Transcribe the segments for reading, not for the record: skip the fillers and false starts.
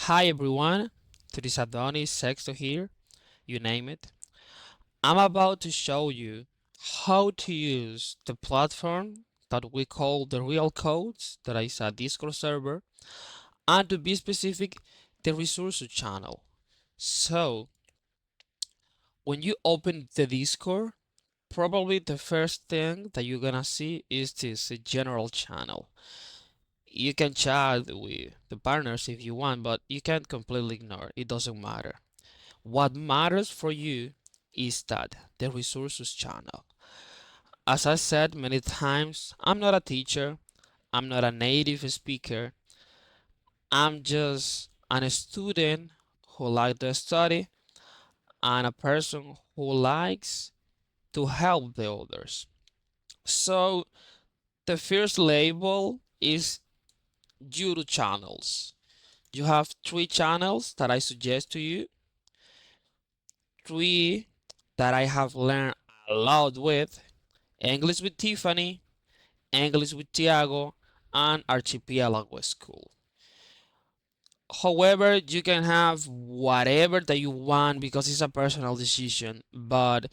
Hi everyone, this is Adonis Sexto here, you name it. I'm about to show you how to use the platform that we call the Real Codes, that is a Discord server, and to be specific, the resources channel. So, when you open the Discord, probably the first thing that you're gonna see is this general channel. You can chat with the partners if you want, but you can't completely ignore it. It doesn't matter. What matters for you is that the resources channel. As I said many times, I'm not a teacher, I'm not a native speaker, I'm just a student who likes to study and a person who likes to help the others. So the first label is YouTube channels. You have three channels that I suggest to you, three that I have learned a lot with: English with Tiffany, English with Tiago, and Archipelago School. However, you can have whatever that you want because it's a personal decision, but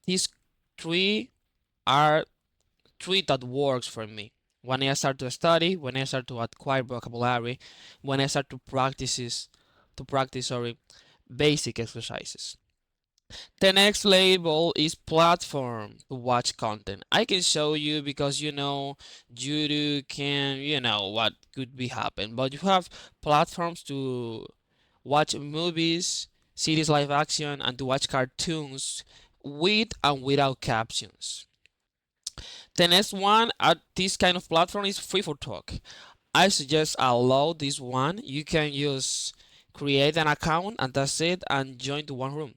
these three are three that works for me. When I start to study, when I start to acquire vocabulary, when I start to practice basic exercises. The next label is platform to watch content. I can show you because YouTube can, what could be happen, but you have platforms to watch movies, series live action, and to watch cartoons with and without captions. The next one at this kind of platform is Free for Talk. I suggest allow this one. You can just create an account and that's it, and join to one room.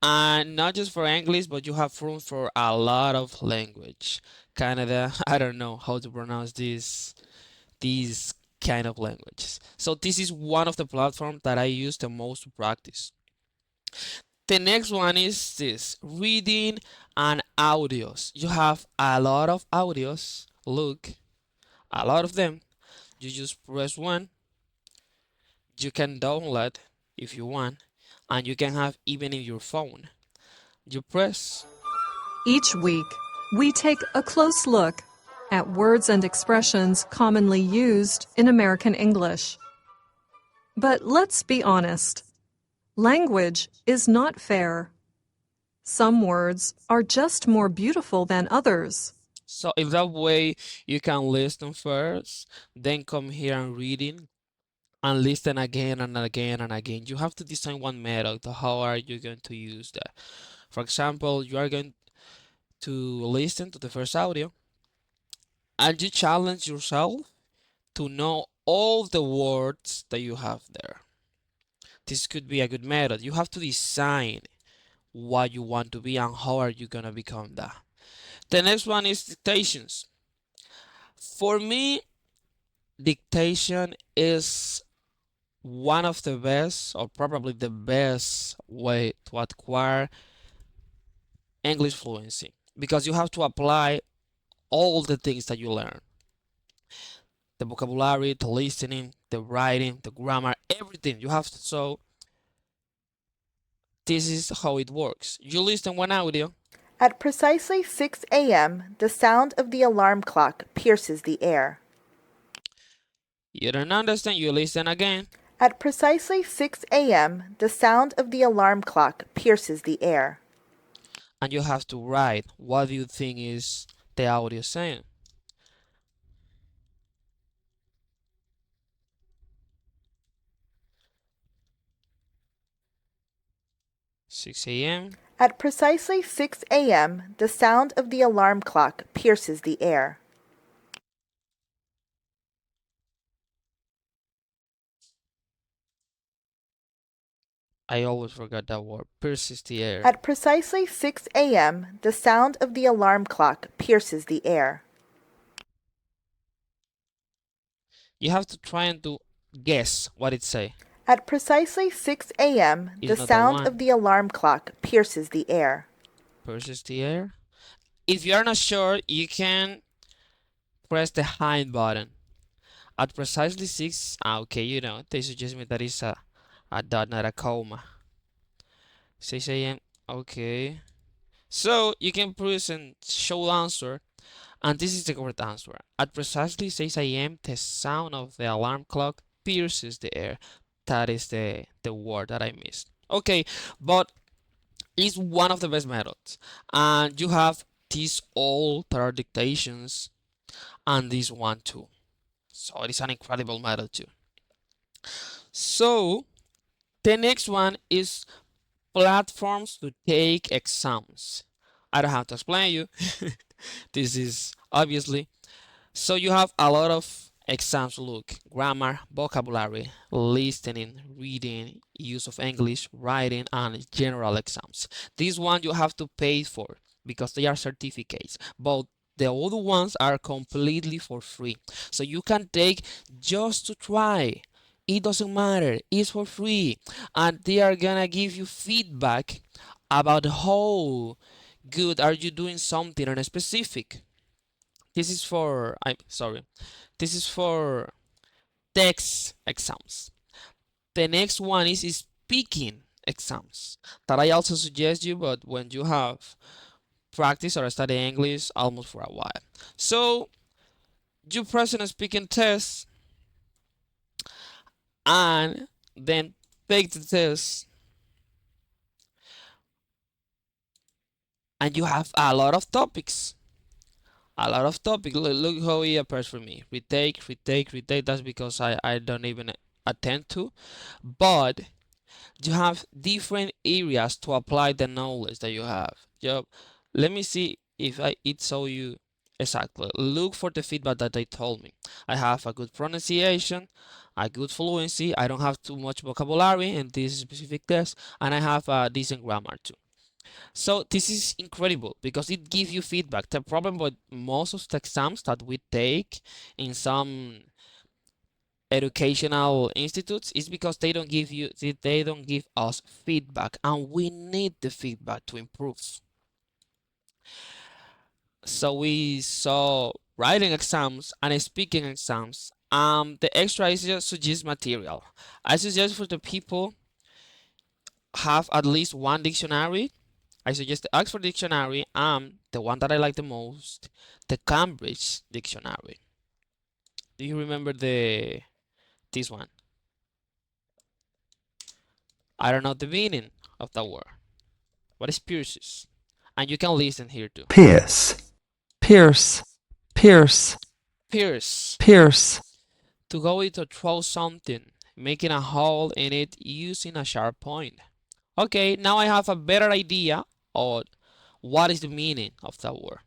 And not just for English, but you have room for a lot of language. Canada, I don't know how to pronounce these kind of languages. So this is one of the platforms that I use the most to practice. The next one is this, reading and audios. You have a lot of audios. Look, a lot of them. You just press one. You can download if you want, and you can have even in your phone. You press. Each week, we take a close look at words and expressions commonly used in American English. But let's be honest, language is not fair. Some words are just more beautiful than others. So in that way, you can listen first, then come here and reading, and listen again and again and again. You have to design one method. How are you going to use that? For example, you are going to listen to the first audio, and you challenge yourself to know all the words that you have there. This could be a good method. You have to design what you want to be and how are you gonna become that. The next one is dictations. For me, dictation is one of the best, or probably the best way to acquire English fluency because you have to apply all the things that you learn: the vocabulary, the listening, the writing, the grammar, everything. You have to. So, this is how it works. You listen one audio. At precisely 6 a.m., the sound of the alarm clock pierces the air. You don't understand, you listen again. At precisely 6 a.m., the sound of the alarm clock pierces the air. And you have to write what do you think is the audio saying. Six a.m. At precisely 6 a.m., the sound of the alarm clock pierces the air. I always forgot that word. Pierces the air. At precisely 6 a.m., the sound of the alarm clock pierces the air. You have to try and to guess what it say. At precisely 6 a.m., the It's not the sound one. of the alarm clock pierces the air. Pierces the air. If you are not sure, you can press the hide button. At precisely 6, okay, they suggest me that is a dot, not a comma. 6 a.m. Okay. So you can present show answer, and this is the correct answer. At precisely 6 a.m., the sound of the alarm clock pierces the air. That is the word that I missed. Okay, but it's one of the best methods. And you have these all that are dictations and this one too. So it is an incredible method too. So the next one is platforms to take exams. I don't have to explain you. This is obviously. So you have a lot of exams. Look, grammar, vocabulary, listening, reading, use of English, writing, and general exams. This one you have to pay for because they are certificates, but the other ones are completely for free. So you can take just to try. It doesn't matter, it's for free. And they are gonna give you feedback about how good are you doing something on a specific. This is for, I'm sorry, this is for text exams. The next one is speaking exams that I also suggest you, but when you have practice or study English almost for a while. So you present a speaking test and then take the test, and you have a lot of topics. A lot of topics. Look how it appears for me. Retake, retake, retake. That's because I don't even attend to. But you have different areas to apply the knowledge that you have. Let me see if it show you exactly. Look for the feedback that they told me. I have a good pronunciation, a good fluency. I don't have too much vocabulary in this specific test, and I have a decent grammar too. So this is incredible because it gives you feedback. The problem with most of the exams that we take in some educational institutes is because they don't give us feedback, and we need the feedback to improve. So we saw writing exams and speaking exams. The extra is just suggest material. I suggest for the people have at least one dictionary. I suggest the Oxford Dictionary and the one that I like the most, the Cambridge Dictionary. Do you remember this one? I don't know the meaning of that word. What is pierces? And you can listen here too. Pierce, pierce, pierce, Pierce. pierce. To go in to throw something, making a hole in it using a sharp point. Okay, now I have a better idea of what is the meaning of that word.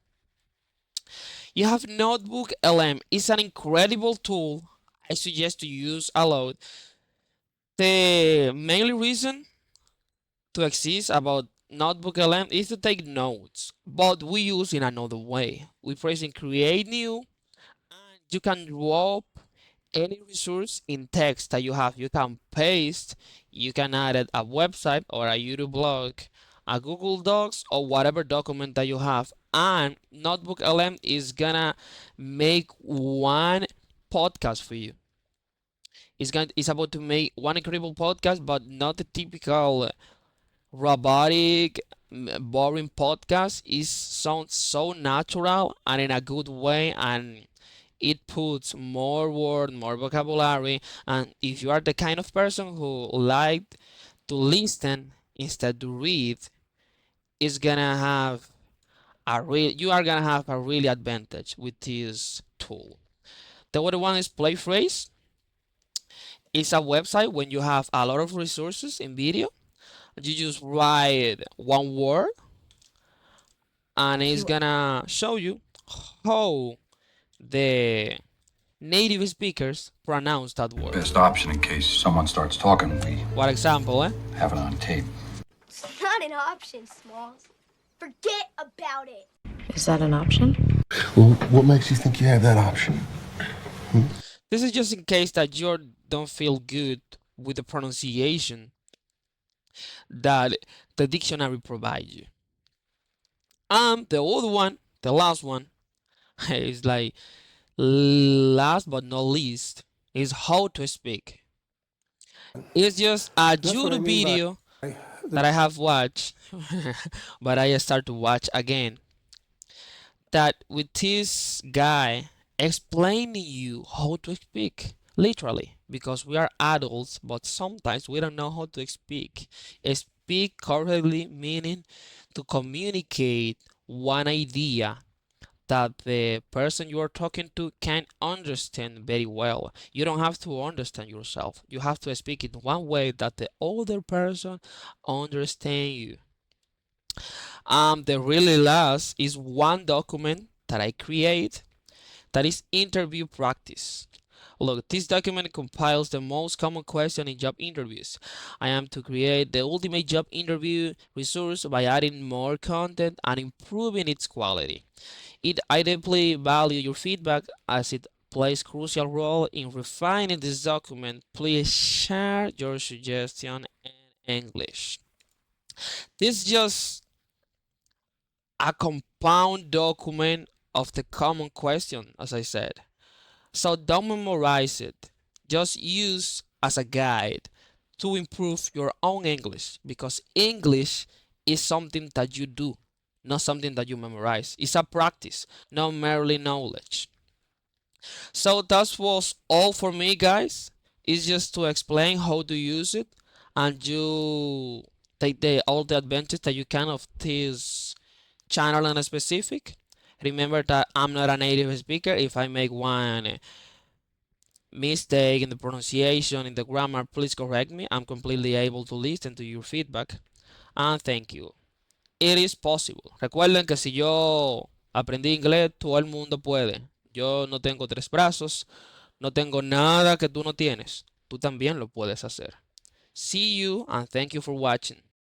You have Notebook LM. It's an incredible tool. I suggest to use a lot. The mainly reason to exist about Notebook LM is to take notes, but we use in another way. We press in create new, and you can drop any resource in text that you have. You can paste, you can add it a website or a YouTube blog, a Google Docs, or whatever document that you have. And Notebook LM is gonna make one podcast for you. It's about to make one incredible podcast, but not the typical robotic, boring podcast. It sounds so natural and in a good way, and it puts more word, more vocabulary. And if you are the kind of person who like to listen instead to read, it's gonna have you are gonna have a really advantage with this tool. The other one is Playphrase. It's a website when you have a lot of resources in video. You just write one word and it's gonna show you how the native speakers pronounce that word. Best option in case someone starts talking, we For example, have it on tape. It's not an option, Smalls. Forget about it. Is that an option? Well, what makes you think you have that option? this is just in case that you don't feel good with the pronunciation that the dictionary provides you. The other one, the last one, is like last but not least is how to speak. It's just a YouTube video that I have watched, but I start to watch again. That with this guy explaining you how to speak, literally, because we are adults, but sometimes we don't know how to speak. Speak correctly, meaning to communicate one idea that the person you are talking to can understand very well. You don't have to understand yourself. You have to speak in one way that the other person understand you. The really last is one document that I create that is interview practice. Look, this document compiles the most common questions in job interviews. I am to create the ultimate job interview resource by adding more content and improving its quality. I deeply value your feedback as it plays crucial role in refining this document. Please share your suggestion in English. This is just a compound document of the common question, as I said. So don't memorize it. Just use as a guide to improve your own English, because English is something that you do, not something that you memorize. It's a practice, not merely knowledge. So that was all for me, guys. It's just to explain how to use it, and you take all the advantage that you can of this channel in specific. Remember that I'm not a native speaker. If I make one mistake in the pronunciation, in the grammar, please correct me. I'm completely able to listen to your feedback. And thank you. It is possible. Recuerden que si yo aprendí inglés, todo el mundo puede. Yo no tengo 3 brazos, no tengo nada que tú no tienes. Tú también lo puedes hacer. See you and thank you for watching.